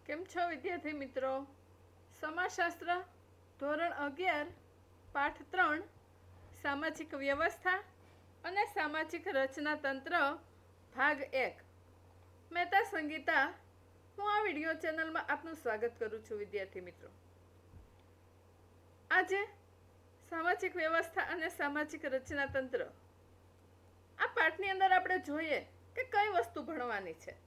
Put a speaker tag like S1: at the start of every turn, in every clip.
S1: કેમ છો વિદ્યાર્થી મિત્રો? સમાજશાસ્ત્ર ધોરણ 11 પાઠ 3 સામાજિક વ્યવસ્થા અને સામાજિક રચનાતંત્ર ભાગ 1 મહેતા સંગીતા. હું આ વિડીયો ચેનલમાં આપનું સ્વાગત કરું છું વિદ્યાર્થી મિત્રો. આજે સામાજિક વ્યવસ્થા અને સામાજિક રચનાતંત્ર આ પાઠની અંદર આપણે જોઈએ કે કઈ વસ્તુ ભણવાની છે.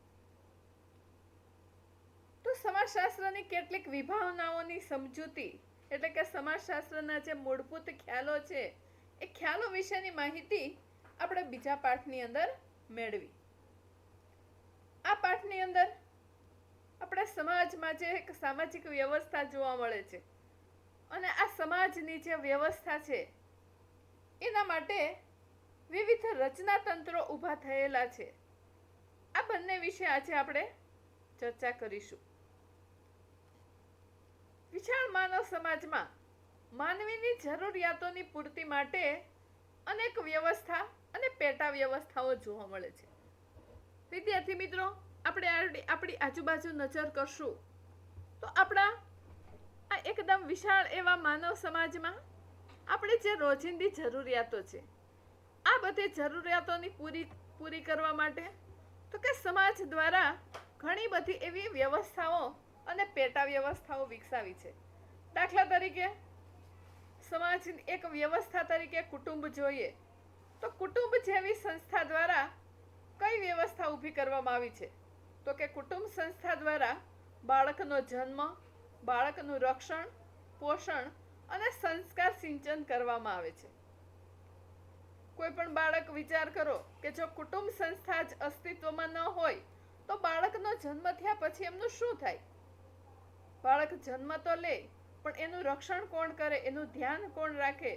S1: તો સમાજશાસ્ત્રની કેટલીક વિભાવનાઓની સમજૂતી એટલે કે સમાજશાસ્ત્રના જે મૂળભૂત ખ્યાલો છે એ ખ્યાલો વિશેની માહિતી આપણે બીજા પાઠની અંદર મેળવી. આ પાઠની અંદર આપણે સમાજમાં જે એક સામાજિક વ્યવસ્થા જોવા મળે છે અને આ સમાજની જે વ્યવસ્થા છે એના માટે વિવિધ રચનાતંત્રો ઊભા થયેલા છે. આ બંને વિશે આજે આપણે ચર્ચા કરીશું. વિશાળ માનવ સમાજમાં માનવીની જરૂરિયાતોની પૂર્તિ માટે અનેક વ્યવસ્થા અને પેટા વ્યવસ્થાઓ જોવા મળે છે. વિદ્યાર્થી મિત્રો, આપણે આપણી આજુબાજુ નજર કરશું તો આપણા આ એકદમ વિશાળ એવા માનવ સમાજમાં આપણી જે રોજિંદી જરૂરિયાતો છે આ બધી જરૂરિયાતોની પૂરી કરવા માટે તો કે સમાજ દ્વારા ઘણી બધી એવી વ્યવસ્થાઓ અને પેટા વ્યવસ્થાઓ વિકસાવી છે. દાખલા તરીકે સમાજની એક વ્યવસ્થા તરીકે કુટુંબ જોઈએ તો કુટુંબ જેવી સંસ્થા દ્વારા કઈ વ્યવસ્થા ઊભી કરવામાં આવી છે તો કે કુટુંબ સંસ્થા દ્વારા બાળકનો જન્મ, બાળકનું રક્ષણ, પોષણ અને સંસ્કાર સિંચન કરવામાં આવે છે. કોઈ પણ બાળક વિચાર કરો કે જો કુટુંબ સંસ્થા જ અસ્તિત્વમાં ન હોય તો બાળકનો જન્મ થયા પછી એમનું શું થાય? બાળક જન્મ તો લે પણ એનું રક્ષણ કોણ કરે, એનું ધ્યાન કોણ રાખે,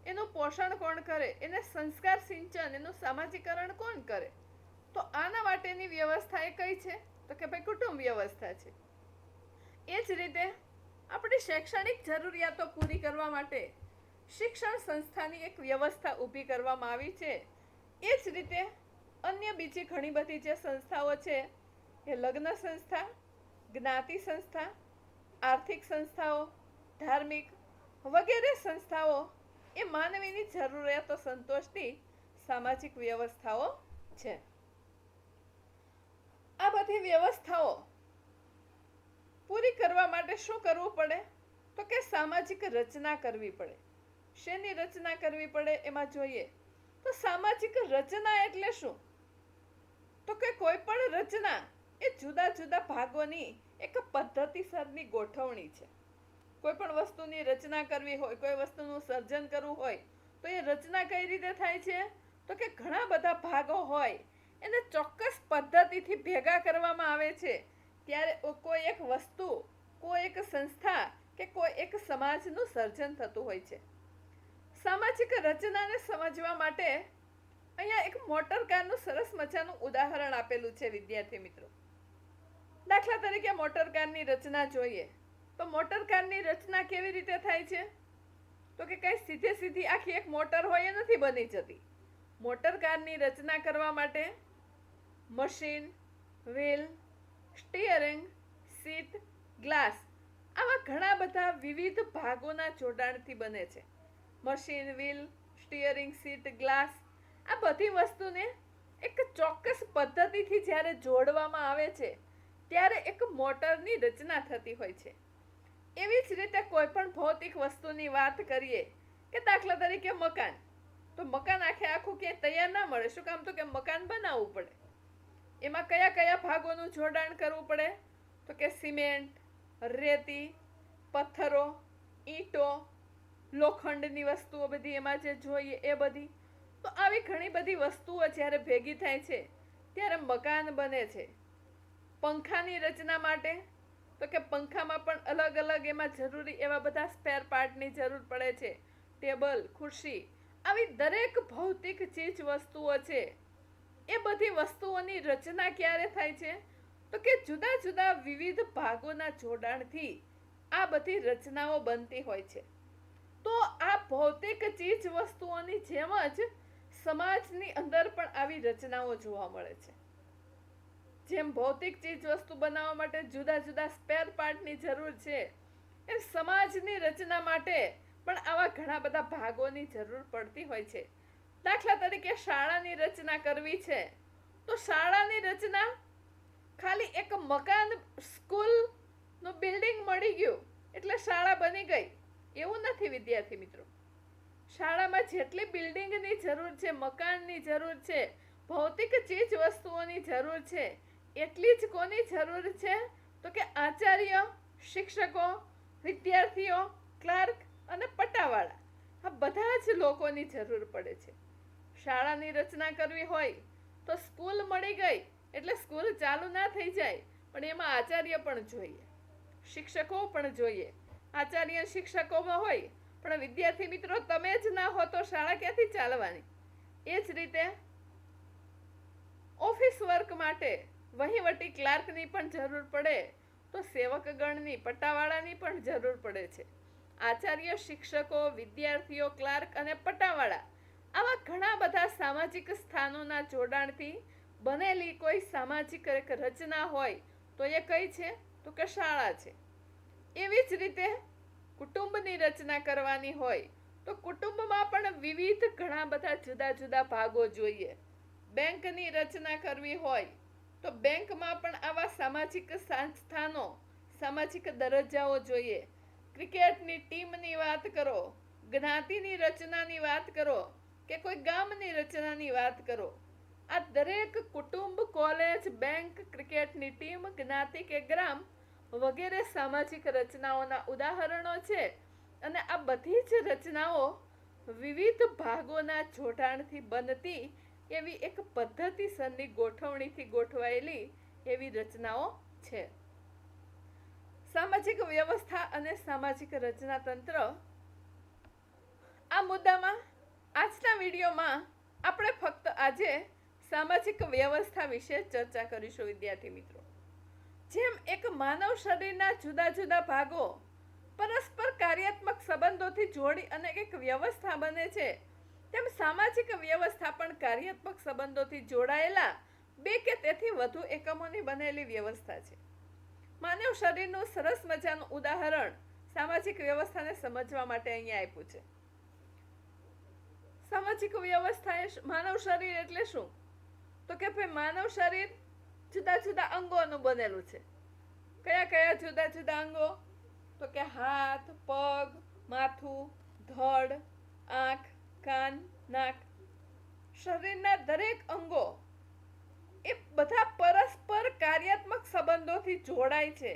S1: એનું પોષણ કોણ કરે, એને સંસ્કાર સિંચન, એનું સામાજિકરણ કોણ કરે? તો આના માટેની વ્યવસ્થા એ કઈ છે તો કે ભાઈ કુટુંબ વ્યવસ્થા છે. એ જ રીતે આપણી શૈક્ષણિક જરૂરિયાતો પૂરી કરવા માટે શિક્ષણ સંસ્થાની એક વ્યવસ્થા ઊભી કરવામાં આવી છે. એ જ રીતે અન્ય બીજી ઘણી બધી જે સંસ્થાઓ છે એ લગ્ન સંસ્થા, જ્ઞાતિ સંસ્થા, આર્થિક સંસ્થાઓ, ધાર્મિક વગેરે સંસ્થાઓ એ માનવીની જરૂરિયાતો સંતોષતી સામાજિક વ્યવસ્થાઓ છે. આ બધી વ્યવસ્થાઓ પૂરી કરવા માટે શું કરવું પડે તો કે સામાજિક રચના કરવી પડે. શેની રચના કરવી પડે એમાં જોઈએ તો સામાજિક રચના એટલે શું તો કે કોઈ પણ રચના એ જુદા જુદા ભાગોની એક પદ્ધતિસરની ગોઠવણી છે. કોઈ પણ વસ્તુની રચના કરવી હોય, કોઈ વસ્તુનું સર્જન કરવું હોય તો એ રચના કઈ રીતે થાય છે તો કે ઘણા બધા ભાગો હોય એને ચોક્કસ પદ્ધતિથી ભેગા કરવામાં આવે છે ત્યારે કોઈ એક વસ્તુ, કોઈ એક સંસ્થા કે કોઈ એક સમાજનું સર્જન થતું હોય છે. સામાજિક રચનાને સમજવા માટે અહીંયા એક મોટર કારનું સરસ મજાનું ઉદાહરણ આપેલું છે વિદ્યાર્થી મિત્રો. દાખલા તરીકે મોટર કારની રચના જોઈએ તો મોટર કારની રચના કેવી રીતે થાય છે તો કે કઈ સીધે સીધી આખી એક મોટર હોય એ નથી બની જતી. મોટર કારની રચના કરવા માટે machine, wheel, steering, seat, glass આવા ઘણા બધા વિવિધ ભાગોના જોડાણથી બને છે. Machine, wheel, steering, seat, glass આ બધી વસ્તુને એક ચોક્કસ પદ્ધતિથી જ્યારે જોડવામાં આવે છે ત્યારે એક મોટરની રચના થતી હોય છે. એવી જ રીતે કોઈ પણ ભૌતિક વસ્તુની વાત કરીએ કે દાખલા તરીકે મકાન, તો મકાન આખે આખું ક્યાંય તૈયાર ના મળે. શું કામ તો કે મકાન બનાવવું પડે. એમાં કયા કયા ભાગોનું જોડાણ કરવું પડે તો કે સિમેન્ટ, રેતી, પથ્થરો, ઈંટો, લોખંડની વસ્તુઓ બધી એમાં જે જોઈએ એ બધી. તો આવી ઘણી બધી વસ્તુઓ જ્યારે ભેગી થાય છે ત્યારે મકાન બને છે. પંખાની રચના માટે તો કે પંખામાં પણ અલગ અલગ એમાં જરૂરી એવા બધા સ્પેર પાર્ટની જરૂર પડે છે. ટેબલ, ખુરશી આવી દરેક ભૌતિક ચીજ વસ્તુઓ છે એ બધી વસ્તુઓની રચના ક્યારે થાય છે તો કે જુદા જુદા વિવિધ ભાગોના જોડાણથી આ બધી રચનાઓ બનતી હોય છે. તો આ ભૌતિક ચીજ વસ્તુઓની જેમ જ સમાજની અંદર પણ આવી રચનાઓ જોવા મળે છે. જેમ ભૌતિક ચીજ વસ્તુ બનાવવા માટે જુદા જુદા સ્પેર પાર્ટની જરૂર છે, એમ સમાજની રચના માટે પણ આવા ઘણા બધા ભાગોની જરૂર પડતી હોય છે. દાખલા તરીકે શાળાની રચના કરવી છે તો શાળાની રચના ખાલી એક મકાન, સ્કૂલ નું બિલ્ડિંગ મળી ગયું એટલે શાળા બની ગઈ એવું નથી વિદ્યાર્થી મિત્રો. શાળામાં જેટલી બિલ્ડિંગની જરૂર છે, મકાનની જરૂર છે, ભૌતિક ચીજ વસ્તુઓની જરૂર છે, એટલી જ કોની જરૂર છે તો કે આચાર્ય, શિક્ષકો, વિદ્યાર્થીઓ, ક્લાર્ક અને પટાવાળા, આ બધા જ લોકોની જરૂર પડે છે. શાળાની રચના કરવી હોય તો સ્કૂલ મળી ગઈ એટલે સ્કૂલ ચાલુ ના થઈ જાય, પણ એમાં આચાર્ય પણ જોઈએ, શિક્ષકો પણ જોઈએ. આચાર્ય શિક્ષકોમાં હોય પણ વિદ્યાર્થી મિત્રો તમે જ ના હો તો શાળા ક્યાંથી ચાલવાની? એ જ રીતે ઓફિસ વર્ક માટે વહીવટી ક્લાર્કની પણ જરૂર પડે તો સેવકગણની, પટ્ટાવાળાની પણ જરૂર પડે છે. આચાર્ય, શિક્ષકો, વિદ્યાર્થીઓ, ક્લાર્ક અને પટ્ટાવાળા આવા ઘણા બધા સામાજિક સ્થાનોના જોડાણથી બનેલી કોઈ સામાજિક એક રચના હોય તો એ કઈ છે તો કે શાળા છે. એવી જ રીતે કુટુંબની રચના કરવાની હોય તો કુટુંબમાં પણ વિવિધ ઘણા બધા જુદા જુદા ભાગો જોઈએ. બેંકની રચના કરવી હોય તો બેંકમાં પણ આવા સામાજિક સંસ્થાનો, સામાજિક દરજ્જાઓ જોઈએ. ક્રિકેટની ટીમની વાત કરો, જ્ઞાતિની રચનાની વાત કરો કે કોઈ ગામની રચનાની વાત કરો, આ દરેક કુટુંબ, કોલેજ, બેંક, ક્રિકેટની ટીમ, જ્ઞાતિ કે ગ્રામ વગેરે સામાજિક રચનાઓના ઉદાહરણો છે. અને આ બધી જ રચનાઓ વિવિધ ભાગોના જોડાણથી બનતી એવી એક પદ્ધતિસરની ગોઠવણીથી ગોઠવાયેલી એવી રચનાઓ છે. સામાજિક વ્યવસ્થા અને સામાજિક રચના તંત્ર, આ મુદ્દામાં આજના વિડીયોમાં આપણે ફક્ત આજે સામાજિક વ્યવસ્થા વિશે ચર્ચા કરીશું વિદ્યાર્થી મિત્રો. જેમ એક માનવ શરીરના જુદા જુદા ભાગો પરસ્પર કાર્યાત્મક સંબંધોથી જોડી અને એક વ્યવસ્થા બને છે, તેમ સામાજિક વ્યવસ્થા પણ કાર્યાત્મક સંબંધોથી જોડાયેલા બે કે તેથી વધુ એકમોની બનેલી વ્યવસ્થા છે. માનવ શરીરનું સરસ મજાનું ઉદાહરણ સામાજિક વ્યવસ્થાને સમજવા માટે અહીંયા આપ્યું છે. સામાજિક વ્યવસ્થા એ માનવ શરીર એટલે શું તો કે ભાઈ માનવ શરીર જુદા જુદા અંગોનું બનેલું છે. કયા કયા જુદા જુદા અંગો તો કે હાથ, પગ, માથું, ધડ, આંખ, કાન, નાક. શરીરના દરેક અંગો એ બધા પરસ્પર કાર્યાત્મક સંબંધોથી જોડાય છે.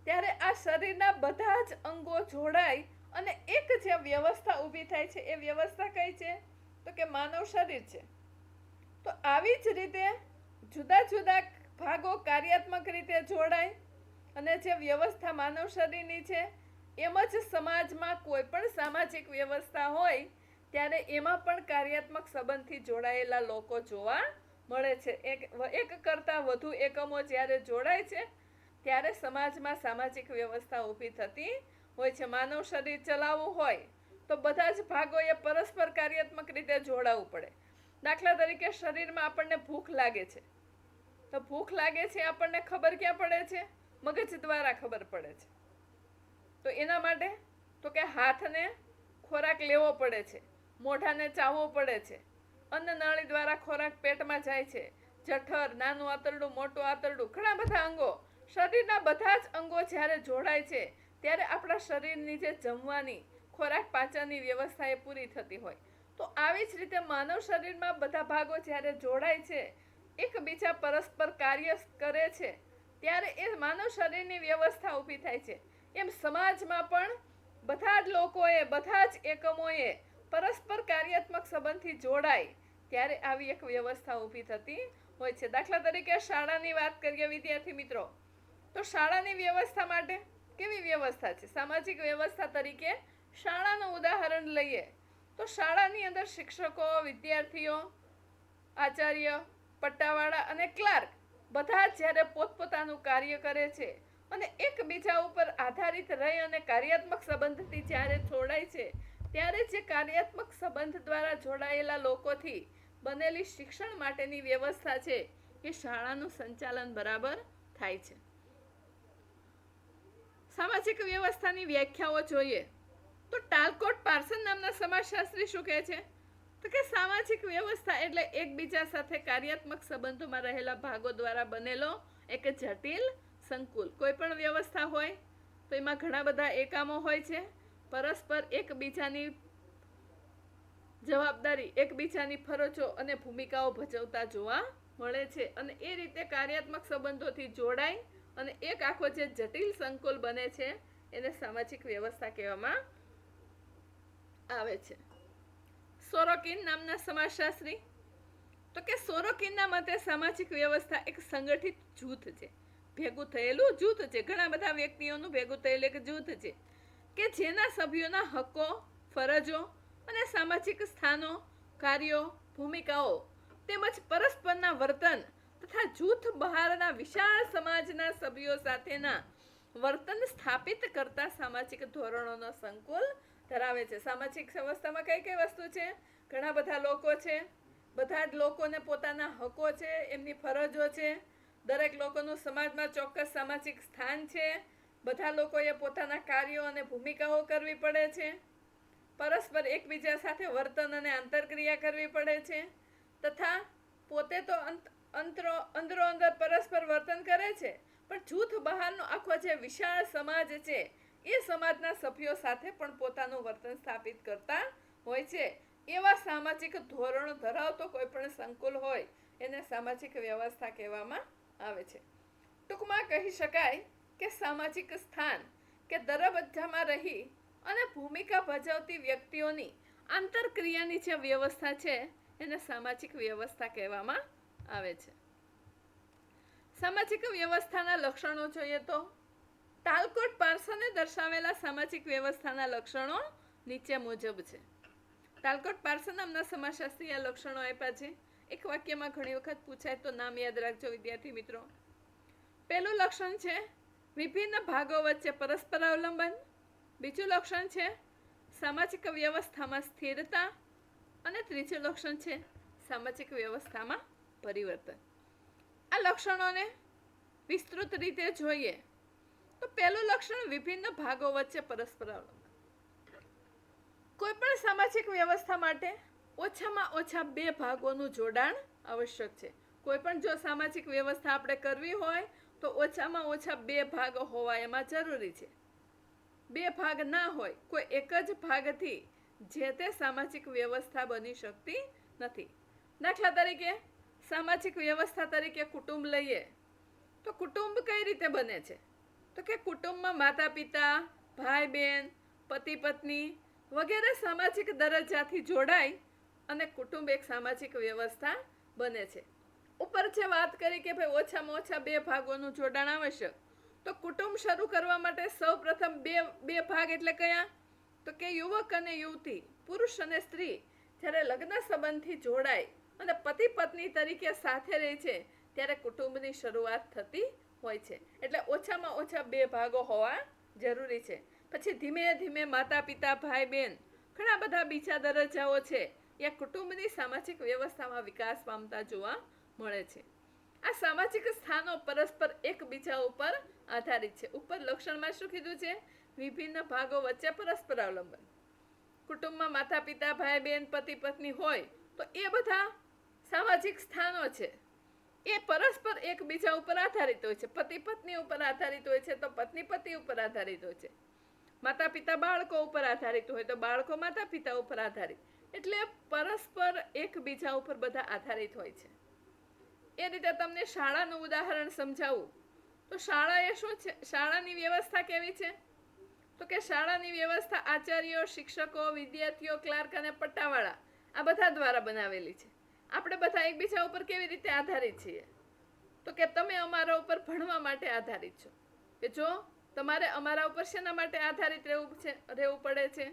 S1: ત્યારે આ શરીરના બધા જ અંગો જોડાય અને એક જે વ્યવસ્થા ઊભી થાય છે એ વ્યવસ્થા કઈ છે તો કે માનવ શરીર છે. તો આવી જ રીતે જુદા જુદા ભાગો કાર્યાત્મક રીતે જોડાય અને જે વ્યવસ્થા માનવ શરીરની છે એમ જ સમાજમાં કોઈ પણ સામાજિક વ્યવસ્થા હોય ત્યારે એમાં પણ કાર્યાત્મક સંબંધથી જોડાયેલા લોકો જોવા મળે છે. એક કરતાં વધુ એકમો જ્યારે જોડાય છે ત્યારે સમાજમાં સામાજિક વ્યવસ્થા ઊભી થતી હોય છે. માનવ શરીર ચલાવવું હોય તો બધા જ ભાગોએ પરસ્પર કાર્યાત્મક રીતે જોડાવું પડે. દાખલા તરીકે શરીરમાં આપણને ભૂખ લાગે છે તો ભૂખ લાગે છે આપણને ખબર ક્યાં પડે છે? મગજ દ્વારા ખબર પડે છે. તો એના માટે તો કે હાથને ખોરાક લેવો પડે છે, મોઢાને ચાવવું પડે છે, અન્નનળી દ્વારા ખોરાક પેટમાં જાય છે, જઠર, નાનું આંતરડું, મોટું આંતરડું, ઘણા બધા અંગો. શરીરના બધા જ અંગો જ્યારે જોડાય છે ત્યારે આપણા શરીરની જે જમવાની, ખોરાક પાચનની વ્યવસ્થા એ પૂરી થતી હોય. તો આવી જ રીતે માનવ શરીરમાં બધા ભાગો જ્યારે જોડાય છે, એકબીજા પરસ્પર કાર્ય કરે છે ત્યારે એ માનવ શરીરની વ્યવસ્થા ઊભી થાય છે. એમ સમાજમાં પણ બધા જ લોકોએ, બધા જ એકમોએ પરસ્પર કાર્યાત્મક સંબંધથી જોડાય ત્યારે આવી એક વ્યવસ્થા ઊભી થતી હોય છે. દાખલા તરીકે શાળાની વાત કરીએ વિદ્યાર્થી મિત્રો, તો શાળાની વ્યવસ્થા માટે કેવી વ્યવસ્થા છે? સામાજિક વ્યવસ્થા તરીકે શાળાનું ઉદાહરણ લઈએ તો શાળાની અંદર શિક્ષકો, વિદ્યાર્થીઓ, આચાર્ય, પટ્ટાવાળા અને ક્લાર્ક બધા જ્યારે પોતપોતાનું કાર્ય કરે છે અને એકબીજા ઉપર આધારિત રહી અને કાર્યાત્મક સંબંધથી જ્યારે જોડાય છે ત્યારે જે કાર્યાત્મક સંબંધ દ્વારા જોડાયેલા લોકોથી બનેલી શિક્ષણ માટેની વ્યવસ્થા છે એ શાળાનું સંચાલન બરાબર થાય છે. સામાજિક વ્યવસ્થાની વ્યાખ્યાઓ જોઈએ તો ટાલકોટ પાર્સન નામના સમાજશાસ્ત્રી શું કહે છે? તો કે સામાજિક વ્યવસ્થા એટલે એકબીજા સાથે કાર્યાત્મક સંબંધોમાં રહેલા ભાગો દ્વારા બનેલો એક જટિલ સંકુલ. કોઈ પણ વ્યવસ્થા હોય તો એમાં ઘણા બધા એકમો હોય છે, પરસ્પર એકબીજાની જવાબદારી, એકબીજાની ફરજો અને ભૂમિકાઓ ભજવતા જોવા મળે છે, અને એ રીતે કાર્યાત્મક સંબંધોથી જોડાય અને એક આખો જે જટિલ સંકુલ બને છે એને સામાજિક વ્યવસ્થા કહેવામાં આવે છે. સોરોકિન નામના સમાજશાસ્ત્રી, તો કે સોરોકિનના મતે સામાજિક વ્યવસ્થા એક સંગઠિત જૂથ છે, ભેગું થયેલું જૂથ છે, ઘણા બધા વ્યક્તિઓનું ભેગું થયેલું એક જૂથ છે કે જેના સભ્યોના હક્કો, ફરજો અને સામાજિક સ્થાનો, કાર્યો, ભૂમિકાઓ તેમજ પરસ્પરના વર્તન તથા જૂથ બહારના વિશાળ સમાજના સભ્યો સાથેના વર્તન સ્થાપિત કરતા સામાજિક ધોરણોનો સંકુલ ધરાવે છે. સામાજિક વ્યવસ્થામાં કઈ કઈ વસ્તુ છે? ઘણા બધા લોકો છે, બધા જ લોકોને પોતાના હકો છે, એમની ફરજો છે, દરેક લોકોનું સમાજમાં ચોક્કસ સામાજિક સ્થાન છે, બધા લોકોએ પોતાના કાર્યો અને ભૂમિકાઓ કરવી પડે છે, પરસ્પર એકબીજા સાથે વર્તન અને આંતરક્રિયા કરવી પડે છે, તથા પોતે તો અંદરો અંદર પરસ્પર વર્તન કરે છે, પણ જૂથ બહારનો આખો જે વિશાળ સમાજ છે એ સમાજના સભ્યો સાથે પણ પોતાનું વર્તન સ્થાપિત કરતા હોય છે. એવા સામાજિક ધોરણો ધરાવતો કોઈ પણ સંકુલ હોય એને સામાજિક વ્યવસ્થા કહેવામાં આવે છે. ટૂંકમાં કહી શકાય કે સામાજિક સ્થાન કે દરબજ્જામાં રહી અને ભૂમિકા ભજવતી વ્યક્તિઓની આંતરક્રિયાની જે વ્યવસ્થા છે એને સામાજિક વ્યવસ્થા કહેવામાં આવે છે. સામાજિક વ્યવસ્થાના લક્ષણો જોઈએ તો ટાલકોટ પાર્સને દર્શાવેલા સામાજિક વ્યવસ્થાના લક્ષણો નીચે મુજબ છે. ટાલકોટ પાર્સન નામના સમાજશાસ્ત્રી આ લક્ષણો આપ્યા છે. એક વાક્યમાં ઘણી વખત પૂછાય તો નામ યાદ રાખજો વિદ્યાર્થી મિત્રો. પહેલું લક્ષણ છે વિભિન્ન ભાગો વચ્ચે પરસ્પર અવલંબન. બીજું લક્ષણ છે સામાજિક વ્યવસ્થામાં સ્થિરતા. અને ત્રીજું લક્ષણ છે સામાજિક વ્યવસ્થામાં પરિવર્તન. આ લક્ષણોને વિસ્તૃત રીતે જોઈએ તો પહેલું લક્ષણ વિભિન્ન ભાગો વચ્ચે પરસ્પર અવલંબન. કોઈ પણ સામાજિક વ્યવસ્થા માટે ઓછામાં ઓછા બે ભાગોનું જોડાણ આવશ્યક છે. કોઈ પણ જો સામાજિક વ્યવસ્થા આપણે કરવી હોય તો ઓછામાં ઓછા બે ભાગ હોવા એમાં જરૂરી છે. બે ભાગ ના હોય, કોઈ એક જ ભાગથી જે તે સામાજિક વ્યવસ્થા બની શકતી નથી. દાખલા તરીકે સામાજિક વ્યવસ્થા તરીકે કુટુંબ લઈએ તો કુટુંબ કઈ રીતે બને છે? તો કે કુટુંબમાં માતા પિતા, ભાઈ બહેન, પતિ પત્ની વગેરે સામાજિક દરજ્જાથી જોડાય અને કુટુંબ એક સામાજિક વ્યવસ્થા બને છે. ઉપર જે વાત કરી કે ભાઈ ઓછામાં ઓછા બે ભાગોનું જોડાણ આવશ્યક, તો કુટુંબ શરૂ કરવા માટે સૌ પ્રથમ બે ભાગ એટલે કયા? તો કે યુવક અને યુવતી, પુરુષ અને સ્ત્રી જ્યારે લગ્ન સંબંધથી જોડાય અને પતિ પત્ની તરીકે સાથે રહે છે ત્યારે કુટુંબની શરૂઆત થતી હોય છે. એટલે ઓછામાં ઓછા બે ભાગો હોવા જરૂરી છે. પછી ધીમે ધીમે માતા પિતા, ભાઈ બહેન, ઘણા બધા બીજા દરજ્જાઓ છે એ કુટુંબની સામાજિક વ્યવસ્થામાં વિકાસ પામતા જોવા મળે છે. આ સામાજિક સ્થાનો પરસ્પર એકબીજા ઉપર આધારિત છે. ઉપર લક્ષણમાં શું કીધું છે? વિભિન્ન ભાગો વચ્ચે પરસ્પર અવલંબન. કુટુંબમાં માતા પિતા, ભાઈ બહેન, પતિ પત્ની હોય તો એ બધા સામાજિક સ્થાનો છે એ પરસ્પર એકબીજા ઉપર આધારિત હોય છે. પતિ પત્ની ઉપર આધારિત હોય છે તો પત્ની પતિ ઉપર આધારિત હોય છે. માતા પિતા બાળકો ઉપર આધારિત હોય તો બાળકો માતા પિતા ઉપર આધારિત. એટલે પરસ્પર એકબીજા ઉપર બધા આધારિત હોય છે. એ રીતે તમને શાળાનું ઉદાહરણ સમજાવું તો શાળા એ શું છે? શાળાની વ્યવસ્થા કેવી છે? તો કે શાળાની વ્યવસ્થા આચાર્યો, શિક્ષકો, વિદ્યાર્થીઓ, ક્લાર્ક અને પટ્ટાવાળા આ બધા દ્વારા બનાવેલી છે. આપણે બધા એકબીજા ઉપર કેવી રીતે આધારિત છીએ? તો કે તમે અમારા ઉપર ભણવા માટે આધારિત છો. કે જો તમારે અમારા ઉપર શેના માટે આધારિત રહેવું પડે છે?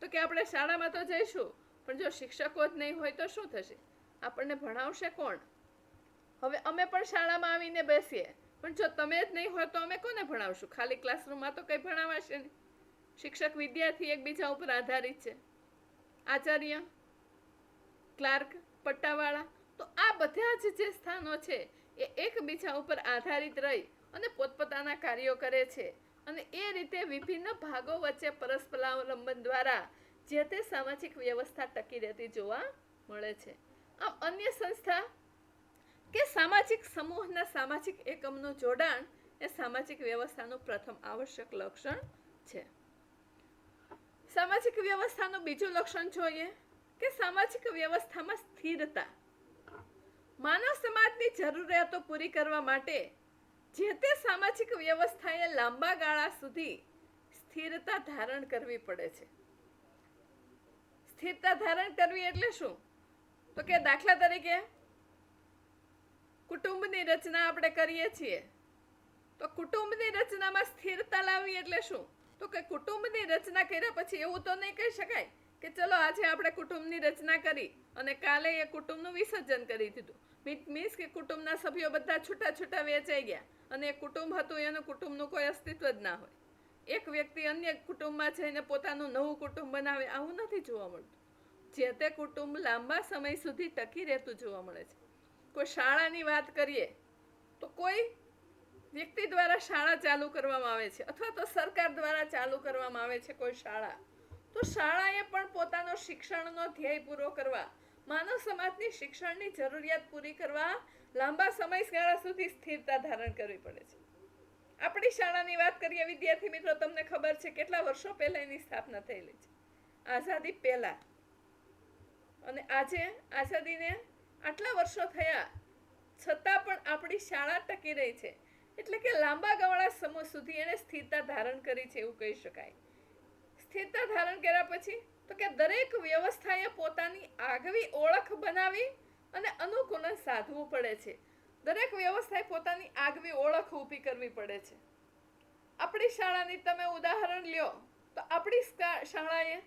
S1: તો કે આપણે શાળામાં તો જઈશું પણ જો શિક્ષકો જ નહીં હોય તો શું થશે? આપણને ભણાવશે કોણ? હવે અમે પણ શાળામાં આવીને બેસીએ પણ જો તમે જ નહીં હોય તો અમે કોને ભણાવશું? ખાલી ક્લાસરૂમમાં તો કંઈ ભણાવાશે નહીં. શિક્ષક વિદ્યાર્થી એકબીજા ઉપર આધારિત છે. આચાર્ય, ક્લાર્ક, પટ્ટાવાળા, તો આ બધા જ જે સ્થાનો છે એ એકબીજા ઉપર આધારિત રહી અને પોતપોતાના કાર્યો કરે છે અને એ રીતે વિભિન્ન ભાગો વચ્ચે પરસ્પરાવલંબન દ્વારા જે તે સામાજિક વ્યવસ્થા ટકી રહેતી જોવા મળે છે. આમ અન્ય સંસ્થા કે સામાજિક સમૂહના સામાજિક એકમનું જોડાણ એ સામાજિક વ્યવસ્થાનું પ્રથમ આવશ્યક લક્ષણ છે. સામાજિક વ્યવસ્થાનું બીજું લક્ષણ જોઈએ કે સામાજિક વ્યવસ્થામાં સ્થિરતા. માનવ સમાજની જરૂરિયાતો પૂરી કરવા માટે જે તે સામાજિક વ્યવસ્થાએ લાંબા ગાળા સુધી સ્થિરતા ધારણ કરવી પડે છે. સ્થિરતા ધારણ કરવી એટલે શું? તો કે દાખલા તરીકે કુટુંબની રચના આપણે કરીએ છીએ તો કુટુંબની રચનામાં સ્થિરતા લાવવી એટલે શું? તો કે કુટુંબની રચના કર્યા પછી એવું તો નહીં કહી શકાય કે ચલો આજે આપણે કુટુંબની રચના કરી અને કાલે એ કુટુંબનું વિસર્જન કરી દીધું. મીન્સ કે કુટુંબના સભ્યો બધા છૂટા છૂટા વેચાઈ ગયા અને એ કુટુંબ હતું એનું કુટુંબનું કોઈ અસ્તિત્વ જ ના હોય. એક વ્યક્તિ અન્ય કુટુંબમાં જઈને પોતાનું નવું કુટુંબ બનાવે, આવું નથી જોવા મળતું. જે તે કુટુંબ લાંબા સમય સુધી ટકી રહેતું જોવા મળે છે. કોઈ શાળાની વાત કરીએ તો કોઈ વ્યક્તિ દ્વારા શાળા ચાલુ કરવામાં આવે છે અથવા તો સરકાર દ્વારા ચાલુ કરવામાં આવે છે કોઈ શાળા, તો શાળાએ પણ પોતાનો શિક્ષણનો ધ્યેય પૂરો કરવા, માનવ સમાજની શિક્ષણની જરૂરિયાત પૂરી કરવા લાંબા સમયગાળા સુધી સ્થિરતા ધારણ કરવી પડે છે. આપણી શાળાની વાત કરીએ વિદ્યાર્થી મિત્રો, તમને ખબર છે કેટલા વર્ષો પહેલા એની સ્થાપના થયેલી છે, આઝાદી પહેલા. અને આજે આઝાદીને આટલા વર્ષો થયા છતાં પણ આપણી શાળા ટકી રહી છે. એટલે કે લાંબા ગાળા સમય સુધી એને સ્થિરતા ધારણ કરી છે એવું કહી શકાય. સ્થિરતા ધારણ કર્યા પછી તો કે દરેક વ્યવસ્થાએ પોતાની આગવી ઓળખ બનાવી અને અનુકૂલન સાધવું પડે છે. દરેક વ્યવસ્થાએ પોતાની આગવી ઓળખ ઊભી કરવી પડે છે. આપણી શાળાની તમે ઉદાહરણ લ્યો તો આપણી શાળાએ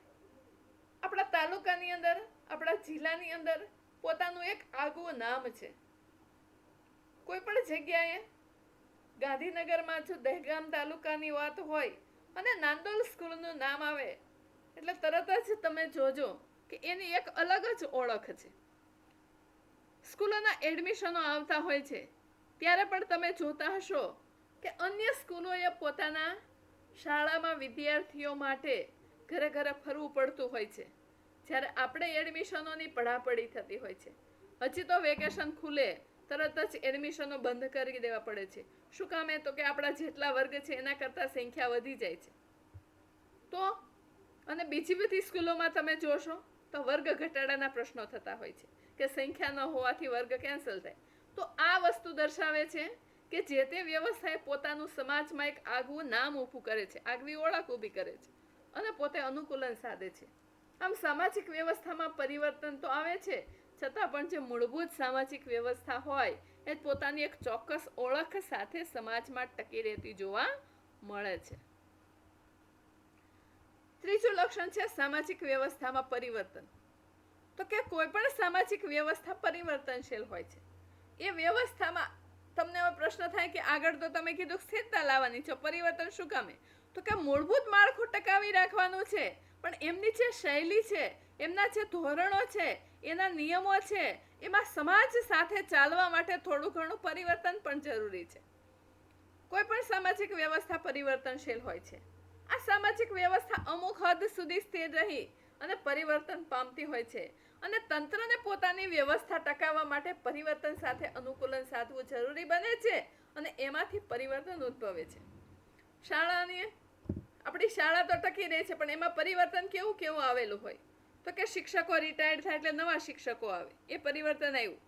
S1: આપણા તાલુકાની અંદર, આપણા જિલ્લાની અંદર પોતાનું એક આગવું નામ છે. કોઈ પણ જગ્યાએ ગાંધીનગરમાં જો દહેગામ તાલુકાની વાત હોય અને નાંદોલ સ્કૂલનું નામ આવે એટલે તરત જ તમે જોજો કે એની એક અલગ જ ઓળખ છે. સ્કૂલોના એડમિશનો આવતા હોય છે ત્યારે પણ તમે જોતા હશો કે અન્ય સ્કૂલોએ પોતાના શાળામાં વિદ્યાર્થીઓ માટે ઘરે ઘરે ફરવું પડતું હોય છે, જ્યારે આપણે એડમિશનોની પડાપડી થતી હોય છે. હજી તો વેકેશન ખુલે તરત જ એડમિશનો બંધ કરી દેવા પડે છે. શું કામ? તો કે આપણા જેટલા વર્ગ છે એના કરતાં સંખ્યા વધી જાય છે. તો અને બીજી બધી સ્કૂલોમાં તમે જોશો તો વર્ગ ઘટાડાના પ્રશ્નો થતા હોય છે કે સંખ્યા ન હોવાથી વર્ગ કેન્સલ થાય. તો આ વસ્તુ દર્શાવે છે કે જે તે વ્યવસ્થાએ પોતાનું સમાજમાં એક આગવું નામ ઊભું કરે છે, આગવી ઓળખ ઊભી કરે છે અને પોતે અનુકૂલન સાધે છે. આમ સામાજિક વ્યવસ્થામાં પરિવર્તન તો આવે છે, છતાં પણ જે મૂળભૂત સામાજિક વ્યવસ્થા હોય એ પોતાની એક ચોક્કસ ઓળખ સાથે સમાજમાં ટકી રહેતી જોવા મળે છે. ત્રીજું લક્ષણ છે સામાજિક વ્યવસ્થામાં પરિવર્તન. તો કે કોઈ પણ સામાજિક વ્યવસ્થા પરિવર્તનશીલ હોય છે. એ વ્યવસ્થામાં તમને હવે પ્રશ્ન થાય કે આગળ તો તમે કીધું સ્થિરતા લાવવાની છે, પરિવર્તન શું કામે? તો કે મૂળભૂત માળખું ટકાવી રાખવાનું છે, પણ એમની જે શૈલી છે, એમના જે ધોરણો છે, એના નિયમો છે, એમાં સમાજ સાથે ચાલવા માટે થોડું ઘણું પરિવર્તન પણ જરૂરી છે. કોઈ પણ સામાજિક વ્યવસ્થા પરિવર્તનશીલ હોય છે. આ સામાજિક વ્યવસ્થા અમુક હદ સુધી સ્થિર રહી અને પરિવર્તન પામતી હોય છે અને તંત્રને પોતાની વ્યવસ્થા ટકાવવા માટે પરિવર્તન સાથે અનુકૂલન સાધવું જરૂરી બને છે અને એમાંથી પરિવર્તન ઉદ્ભવે છે. આપણી શાળા તો ટકી રહે છે, પણ એમાં પરિવર્તન કેવું કેવું આવેલું હોય? તો કે શિક્ષકો રિટાયર્ડ થાય એટલે નવા શિક્ષકો આવે, એ પરિવર્તન આવ્યું.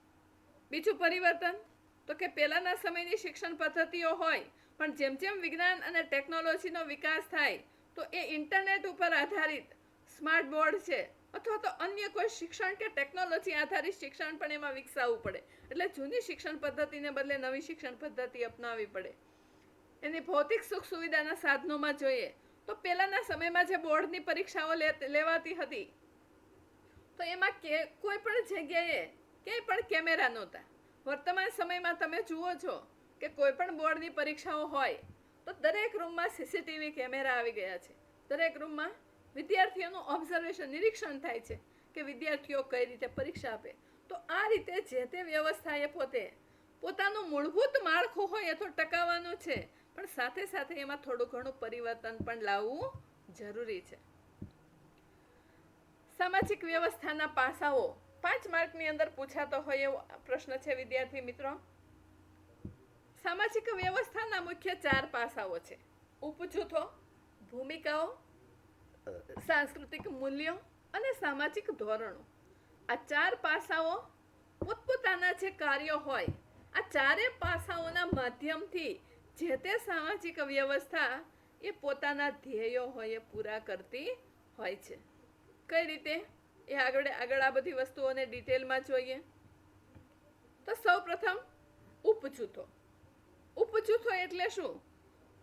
S1: બીજું પરિવર્તન તો કે પહેલાના સમયની શિક્ષણ પદ્ધતિઓ હોય, પણ જેમ જેમ વિજ્ઞાન અને ટેકનોલોજીનો વિકાસ થાય તો એ ઇન્ટરનેટ ઉપર આધારિત સ્માર્ટ બોર્ડ છે અથવા તો અન્ય કોઈ શિક્ષણ કે ટેકનોલોજી આધારિત શિક્ષણ પણ એમાં વિકસાવવું પડે. એટલે જૂની શિક્ષણ પદ્ધતિને બદલે નવી શિક્ષણ પદ્ધતિ અપનાવવી પડે. એની ભૌતિક સુખ સુવિધાના સાધનોમાં જોઈએ તો પહેલાના સમયમાં જે બોર્ડની પરીક્ષાઓ લેવાતી હતી તો એમાં કોઈ પણ જગ્યાએ ક્યાંય પણ કેમેરા નહોતા. વર્તમાન સમયમાં તમે જુઓ છો કે કોઈ પણ બોર્ડની પરીક્ષાઓ હોય તો દરેક રૂમમાં સીસીટીવી કેમેરા આવી ગયા છે. દરેક રૂમમાં વિદ્યાર્થીઓનું ઓબ્ઝર્વેશન, નિરીક્ષણ થાય છે કે વિદ્યાર્થીઓ કઈ રીતે પરીક્ષા આપે. તો આ રીતે જે તે વ્યવસ્થાએ પોતે પોતાનું મૂળભૂત માળખું હોય એ તો ટકાવવાનું છે, પણ સાથે સાથે એમાં થોડું ઘણું પરિવર્તન પણ લાવવું જરૂરી છે. સામાજિક વ્યવસ્થાના પાસાઓ 5 માર્કની અંદર પૂછાતો હોય એવો પ્રશ્ન છે વિદ્યાર્થી મિત્રો. સામાજિક વ્યવસ્થાના મુખ્ય 4 પાસાઓ છે: ઉપજૂથો, ભૂમિકાઓ, સાંસ્કૃતિક મૂલ્યો અને સામાજિક ધોરણો. આ 4 પાસાઓ પોતપોતાના જે કાર્યો હોય, આ 4 પાસાઓના માધ્યમથી જે તે સામાજિક વ્યવસ્થા એ પોતાના ધ્યેયો હોય એ પૂરા કરતી હોય છે. કઈ રીતે એ આગળ આ બધી વસ્તુઓને ડિટેલમાં જોઈએ. તો સૌપ્રથમ ઉપજૂથો. ઉપજૂથો એટલે શું?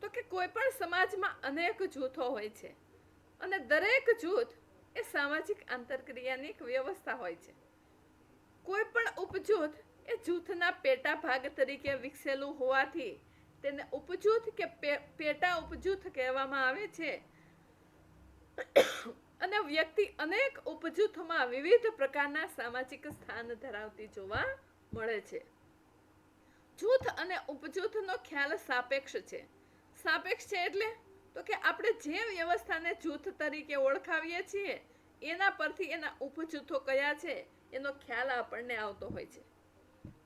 S1: તો કે કોઈ પણ સમાજમાં અનેક જૂથો હોય છે અને દરેક જૂથ એ સામાજિક આંતરક્રિયાની એક વ્યવસ્થા હોય છે. કોઈ પણ ઉપજૂથ એ જૂથના પેટા ભાગ તરીકે વિકસેલું હોવાથી તેને ઉપજૂથ કે પેટા ઉપજૂથ કહેવામાં આવે છે. અને વ્યક્તિ અનેક ઉપજૂથોમાં વિવિધ પ્રકારના સામાજિક સ્થાન ધરાવતી જોવા મળે છે. જૂથ અને ઉપજૂથનો ખ્યાલ સાપેક્ષ છે. સાપેક્ષ છે એટલે તો કે આપણે જે વ્યવસ્થાને જૂથ તરીકે ઓળખાવીએ છીએ એના પરથી એના ઉપજૂથો કયા છે એનો ખ્યાલ આપણને આવતો હોય છે.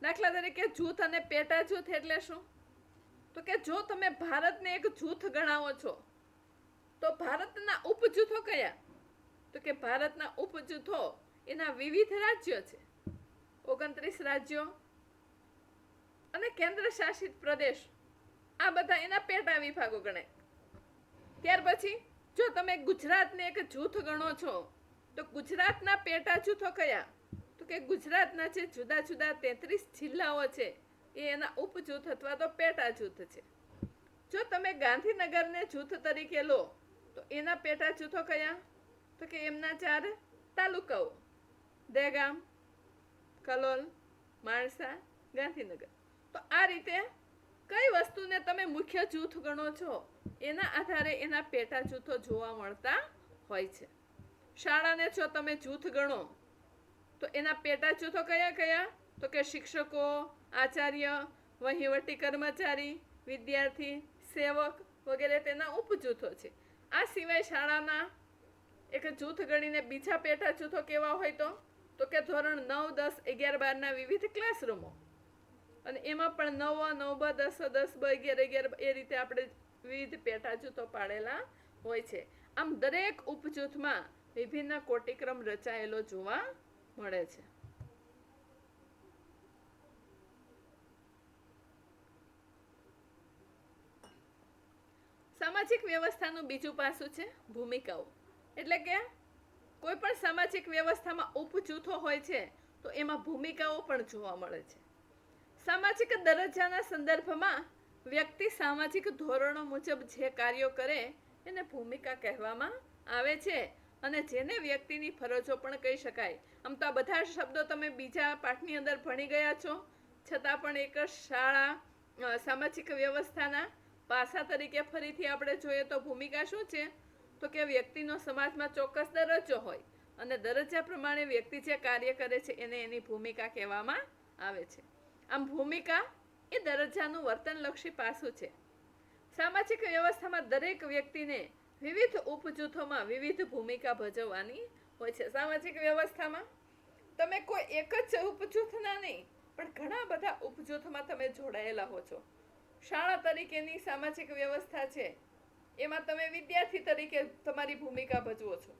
S1: દાખલા તરીકે જૂથ અને પેટા જૂથ એટલે શું? તો કે જો તમે ભારતને એક જૂથ ગણાવો છો તો ભારતના ઉપજૂથો કયા? તો કે ભારતના ઉપજૂથો એના વિવિધ રાજ્યો છે, 29 રાજ્યો અને કેન્દ્ર શાસિત પ્રદેશ, આ બધા એના પેટા વિભાગો ગણાય. ત્યાર પછી જો તમે ગુજરાતને એક જૂથ ગણો છો તો ગુજરાતના પેટા જૂથો કયા? તો કે ગુજરાતના જે જુદા જુદા 33 જિલ્લાઓ છે એ એના ઉપજૂથ અથવા તો પેટા જૂથ છે. જો તમે ગાંધીનગરને જૂથ તરીકે લો તો એના પેટા જૂથો કયા? તો કે એમના 4 તાલુકાઓ: દહેગામ, કલોલ, માણસા, ગાંધીનગર. તો આ રીતે કઈ વસ્તુને તમે મુખ્ય જૂથ ગણો છો એના આધારે એના પેટા જૂથો જોવા મળતા હોય છે. શાળાને જો તમે જૂથ ગણો તો એના પેટા જૂથો કયા કયા? તો કે શિક્ષકો, આચાર્ય, વહીવટી કર્મચારી, વિદ્યાર્થી, સેવક વગેરે તેના ઉપજૂથો છે. આ સિવાય શાળાના એક જૂથ ગણીને બીજા પેટા જૂથો કેવા હોય? તો કે ધોરણ 9, 10, 11, 12ના વિવિધ ક્લાસરૂમો, અને એમાં પણ 9, 9બ, 10, 10બ, 11, 11 એ રીતે આપણે વિવિધ પેટા જૂથો પાડેલા હોય છે. આમ દરેક ઉપજૂથમાં વિભિન્ન કોટિક્રમ રચાયેલો જોવા મળે છે. સામાજિક વ્યવસ્થાનું બીજું પાસું છે ભૂમિકાઓ. એટલે કે કોઈ પણ સામાજિક વ્યવસ્થામાં ઉપજૂથો હોય છે તો એમાં ભૂમિકાઓ પણ જોવા મળે છે. સામાજિક દરજ્જાના સંદર્ભમાં વ્યક્તિ સામાજિક ધોરણો મુજબ જે કાર્યો કરે એને ભૂમિકા કહેવામાં આવે છે, અને જેને વ્યક્તિની ફરજો પણ કહી શકાય. આમ તો આ બધા શબ્દો તમે બીજા પાઠની અંદર ભણી ગયા છો, છતાં પણ એક શાળા સામાજિક વ્યવસ્થાના પાસા તરીકે ફરીથી આપણે જોઈએ તો ભૂમિકા શું છે? તો કે વ્યક્તિનો સમાજમાં ચોક્કસ દરજ્જો હોય અને દરજ્જા પ્રમાણે વ્યક્તિ જે કાર્ય કરે છે એને એની ભૂમિકા કહેવામાં આવે છે. આમ ભૂમિકા એ દરજ્જાનું વર્તનલક્ષી પાસું છે. સામાજિક વ્યવસ્થામાં દરેક વ્યક્તિને વિવિધ ઉપજૂથોમાં વિવિધ ભૂમિકા ભજવવાની હોય છે. સામાજિક વ્યવસ્થામાં તમે કોઈ એક જ ઉપજૂથના નહીં પણ ઘણા બધા ઉપજૂથમાં તમે જોડાયેલા હો છો. શાળા તરીકેની સામાજિક વ્યવસ્થા છે એમાં તમે વિદ્યાર્થી તરીકે તમારી ભૂમિકા ભજવો છો,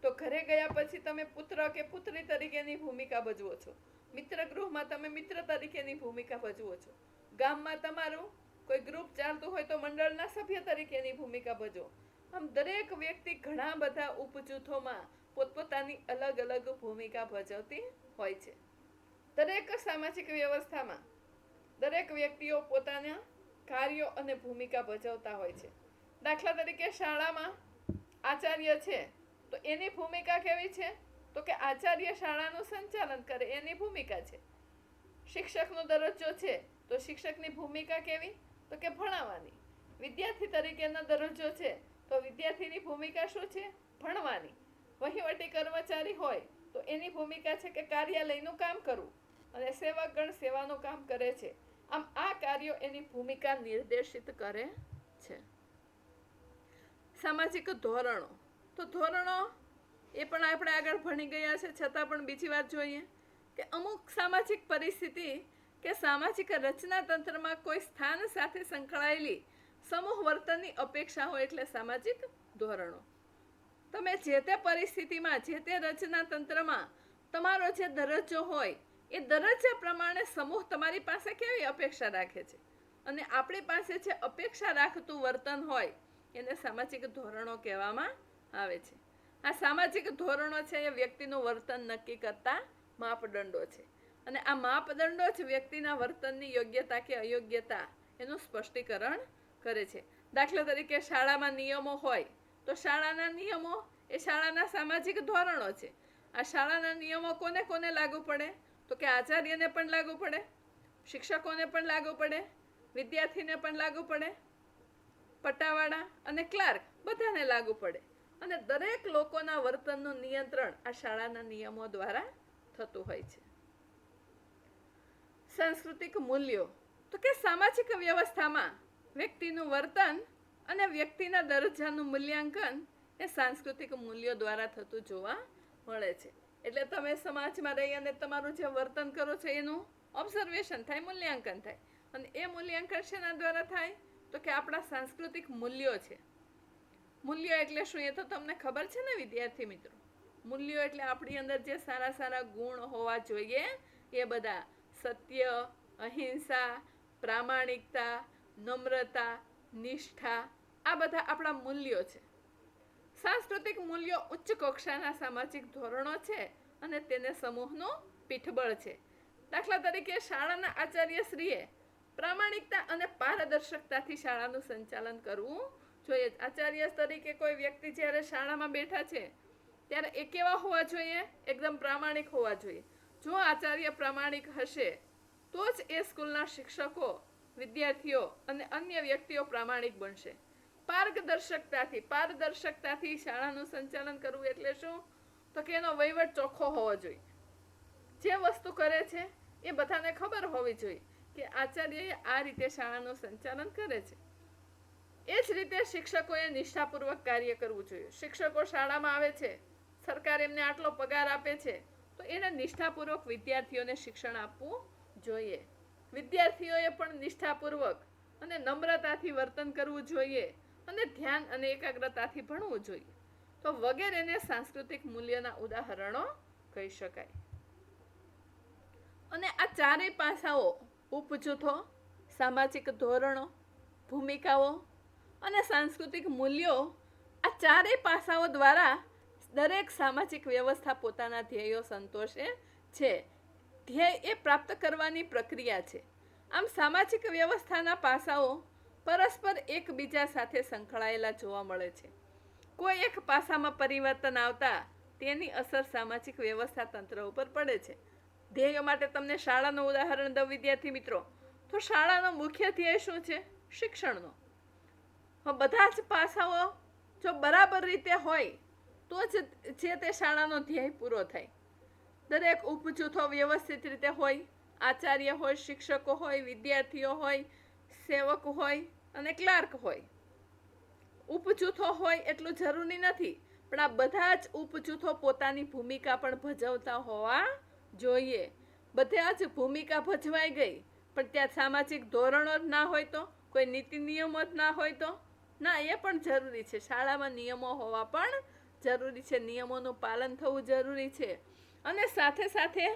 S1: તો ઘરે ગયા પછી તમે પુત્ર કે પુત્રી તરીકેની ભૂમિકા ભજવો છો. મિત્ર ગૃહમાં તમે મિત્ર તરીકેની ભૂમિકા ભજવો છો. ગામમાં તમારું કોઈ ગ્રુપ ચાલતું હોય તો મંડળના સભ્ય તરીકેની ભૂમિકા ભજવો. આમ દરેક વ્યક્તિ ઘણા બધા ઉપજૂથોમાં પોતપોતાની અલગ અલગ ભૂમિકા ભજવતી હોય છે. દરેક સામાજિક વ્યવસ્થામાં દરેક વ્યક્તિઓ પોતાના કાર્યો અને ભૂમિકા ભજવતા હોય છે. દાખલા તરીકે શાળામાં આચાર્ય છે તો એની ભૂમિકા કેવી છે? તો કે આચાર્ય શાળાનું સંચાલન કરે એની ભૂમિકા છે. શિક્ષકનો દરજ્જો છે તો શિક્ષકની ભૂમિકા કેવી? તો કે ભણાવવાની. વિદ્યાર્થી તરીકેનો દરજ્જો છે તો વિદ્યાર્થીની ભૂમિકા શું છે? ભણવાની. વહીવટી કર્મચારી હોય તો એની ભૂમિકા છે કે કાર્યાલયનું કામ કરવું, અને સેવકગણ સેવાનું કામ કરે છે. આમ આ કાર્યો એની ભૂમિકા નિર્દેશિત કરે છે. સામાજિક ધોરણો, તો ધોરણો એ પણ આપણે આગળ ભણી ગયા છે, છતાં પણ બીજી વાત જોઈએ કે અમુક સામાજિક પરિસ્થિતિ કે સામાજિક રચના તંત્રમાં કોઈ સ્થાન સાથે સંકળાયેલી સમૂહ વર્તનની અપેક્ષાઓ એટલે સામાજિક ધોરણો. તમે જે તે પરિસ્થિતિમાં જે તે રચના તંત્રમાં તમારો જે દરજ્જો હોય એ દરજ્જા પ્રમાણે સમૂહ તમારી પાસે કેવી અપેક્ષા રાખે છે અને આપણી પાસે જે અપેક્ષા રાખતું વર્તન હોય એને સામાજિક ધોરણો કહેવામાં આવે છે. આ સામાજિક ધોરણો છે એ વ્યક્તિનું વર્તન નક્કી કરતા માપદંડો છે અને આ માપદંડો જ વ્યક્તિના વર્તનની યોગ્યતા કે અયોગ્યતા એનું સ્પષ્ટીકરણ કરે છે. દાખલા તરીકે શાળામાં નિયમો હોય તો શાળાના નિયમો એ શાળાના સામાજિક ધોરણો છે. આ શાળાના નિયમો કોને કોને લાગુ પડે? તો કે આચાર્યને પણ લાગુ પડે, શિક્ષકોને પણ લાગુ પડે, વિદ્યાર્થીને પણ લાગુ પડે, પટાવાળા અને ક્લાર્ક બધાને લાગુ પડે અને દરેક લોકોના વર્તનનું નિયંત્રણ આ શાળાના નિયમો દ્વારા થતું હોય છે. સાંસ્કૃતિક મૂલ્યો, તો કે સામાજિક વ્યવસ્થામાં વ્યક્તિનું વર્તન અને વ્યક્તિના દરજ્જાનું મૂલ્યાંકન એ સાંસ્કૃતિક મૂલ્યો દ્વારા થતું જોવા મળે છે. એટલે તમે સમાજમાં રહી અને તમારું જે વર્તન કરો છો એનું ઓબ્ઝર્વેશન થાય, મૂલ્યાંકન થાય અને એ મૂલ્યાંકન શેના દ્વારા થાય? તો કે આપણા સાંસ્કૃતિક મૂલ્યો છે. મૂલ્યો એટલે શું એ તો તમને ખબર છે ને વિદ્યાર્થી મિત્રો? મૂલ્યો એટલે આપણી અંદર જે સારા સારા ગુણ હોવા જોઈએ એ બધા. સત્ય, અહિંસા, પ્રામાણિકતા, નમ્રતા, નિષ્ઠા, આ બધા આપણા મૂલ્યો છે. સાંસ્કૃતિક મૂલ્યો ઉચ્ચ કક્ષાના સામાજિક ધોરણો છે અને તેને સમૂહનું પીઠબળ છે. દાખલા તરીકે શાળાના આચાર્યશ્રીએ પ્રામાણિકતા અને પારદર્શકતાથી શાળાનું સંચાલન કરવું જોઈએ. આચાર્ય તરીકે કોઈ વ્યક્તિ જ્યારે શાળામાં બેઠા છે ત્યારે એ કેવા હોવા જોઈએ? એકદમ પ્રામાણિક હોવા જોઈએ. જો આચાર્ય પ્રામાણિક હશે તો જ એ સ્કૂલના શિક્ષકો, વિદ્યાર્થીઓ અને અન્ય વ્યક્તિઓ પ્રામાણિક બનશે. પારદર્શકતાથી શાળાનું સંચાલન કરવું એટલે શું? તો કે એનો વહીવટ ચોખ્ખો હોવો જોઈએ. જે વસ્તુ કરે છે એ બધાને ખબર હોવી જોઈએ કે આચાર્યએ આ રીતે શાળાનું સંચાલન કરે છે. એ જ રીતે શિક્ષકોએ નિષ્ઠાપૂર્વક કાર્ય કરવું જોઈએ. શિક્ષકો શાળામાં આવે છે, સરકાર એમને આટલો પગાર આપે છે તો એને નિષ્ઠાપૂર્વક વિદ્યાર્થીઓને શિક્ષણ આપવું જોઈએ. વિદ્યાર્થીઓએ પણ નિષ્ઠાપૂર્વક અને નમ્રતાથી વર્તન કરવું જોઈએ અને ધ્યાન અને એકાગ્રતાથી ભણવું જોઈએ. તો વગેરેને સાંસ્કૃતિક મૂલ્યના ઉદાહરણો કહી શકાય. અને આ ચારેય પાસાઓ, ઉપજૂથો, સામાજિક ધોરણો, ભૂમિકાઓ અને સાંસ્કૃતિક મૂલ્યો, આ ચારેય પાસાઓ દ્વારા દરેક સામાજિક વ્યવસ્થા પોતાના ધ્યેયો સંતોષે છે. ધ્યેય એ પ્રાપ્ત કરવાની પ્રક્રિયા છે. આમ સામાજિક વ્યવસ્થાના પાસાઓ પરસ્પર એકબીજા સાથે સંકળાયેલા જોવા મળે છે. કોઈ એક પાસામાં પરિવર્તન આવતા તેની અસર સામાજિક વ્યવસ્થા તંત્ર ઉપર પડે છે. ધ્યેયો માટે તમને શાળાનું ઉદાહરણ દઉં વિદ્યાર્થી મિત્રો, તો શાળાનો મુખ્ય ધ્યેય શું છે? શિક્ષણનો. બધા જ પાસાઓ જો બરાબર રીતે હોય તો જ જે તે શાળાનો ધ્યેય પૂરો થાય. દરેક ઉપજૂથો વ્યવસ્થિત રીતે હોય, આચાર્ય હોય, શિક્ષકો હોય, વિદ્યાર્થીઓ હોય, સેવક હોય અને ક્લાર્ક હોય. ઉપજૂથો હોય એટલું જરૂરી નથી, પણ આ બધા જ ઉપજૂથો પોતાની ભૂમિકા પણ ભજવતા હોવા જોઈએ. બધા જ ભૂમિકા ભજવાઈ ગઈ પણ ત્યાં સામાજિક ધોરણો જ ના હોય તો, કોઈ નીતિ નિયમો જ ના હોય તો, ના, એ પણ જરૂરી છે. શાળામાં નિયમો હોવા પણ જરૂરી છે, નિયમોનું પાલન થવું જરૂરી છે અને સાથે સાથે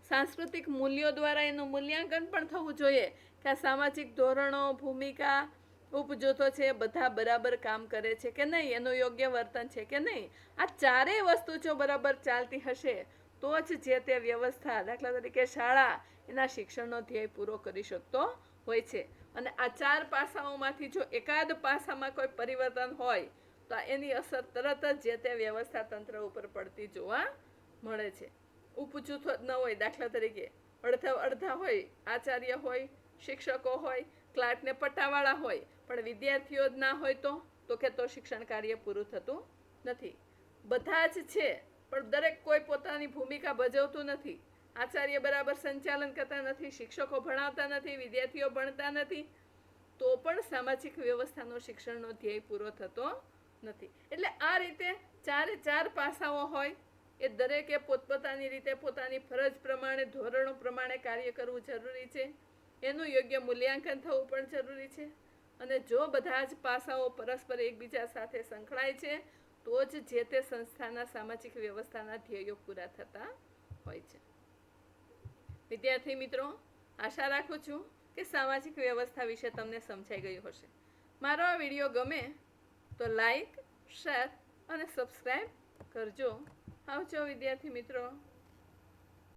S1: સાંસ્કૃતિક મૂલ્યો દ્વારા એનું મૂલ્યાંકન પણ થવું જોઈએ કે આ સામાજિક ધોરણો, ભૂમિકા, ઉપજૂથો છે બધા બરાબર કામ કરે છે કે નહીં, એનું યોગ્ય વર્તન છે કે નહીં. આ ચારેય વસ્તુ જો બરાબર ચાલતી હશે તો જ જે તે વ્યવસ્થા, દાખલા તરીકે શાળા, એના શિક્ષણનો ધ્યેય પૂરો કરી શકતો હોય છે. અને આ ચાર પાસાઓમાંથી જો એકાદ પાસામાં કોઈ પરિવર્તન હોય તો એની અસર તરત જ જે તે વ્યવસ્થા તંત્ર ઉપર પડતી જોવા મળે છે. ઉપજૂથો જ ન હોય, દાખલા તરીકે અડધા હોય, આચાર્ય હોય, શિક્ષકો હોય, ક્લાર્કને પટ્ટાવાળા હોય, પણ વિદ્યાર્થીઓ જ ના હોય તો કે તો શિક્ષણ કાર્ય પૂરું થતું નથી. બધા જ છે પણ દરેક કોઈ પોતાની ભૂમિકા ભજવતું નથી. આચાર્ય બરાબર સંચાલન કરતા નથી, શિક્ષકો ભણાવતા નથી, વિદ્યાર્થીઓ ભણતા નથી, તો પણ સામાજિક વ્યવસ્થાનો શિક્ષણનો ધ્યેય પૂરો થતો નથી. એટલે આ રીતે ચારે ચાર પાસાઓ હોય એ દરેકે પોતપોતાની રીતે પોતાની ફરજ પ્રમાણે ધોરણો પ્રમાણે કાર્ય કરવું જરૂરી છે. એનું યોગ્ય મૂલ્યાંકન થવું પણ જરૂરી છે. અને જો બધા જ પાસાઓ પરસ્પર એકબીજા સાથે સંકળાય છે તો જ જે તે સંસ્થાના સામાજિક વ્યવસ્થાના ધ્યેયો પૂરા થતા હોય છે. વિદ્યાર્થી મિત્રો, આશા રાખું છું કે સામાજિક વ્યવસ્થા વિશે તમને સમજાઈ ગયું હશે. મારો આ વિડીયો ગમે તો લાઈક, શેર અને સબસ્ક્રાઈબ કરજો. આવજો વિદ્યાર્થી મિત્રો.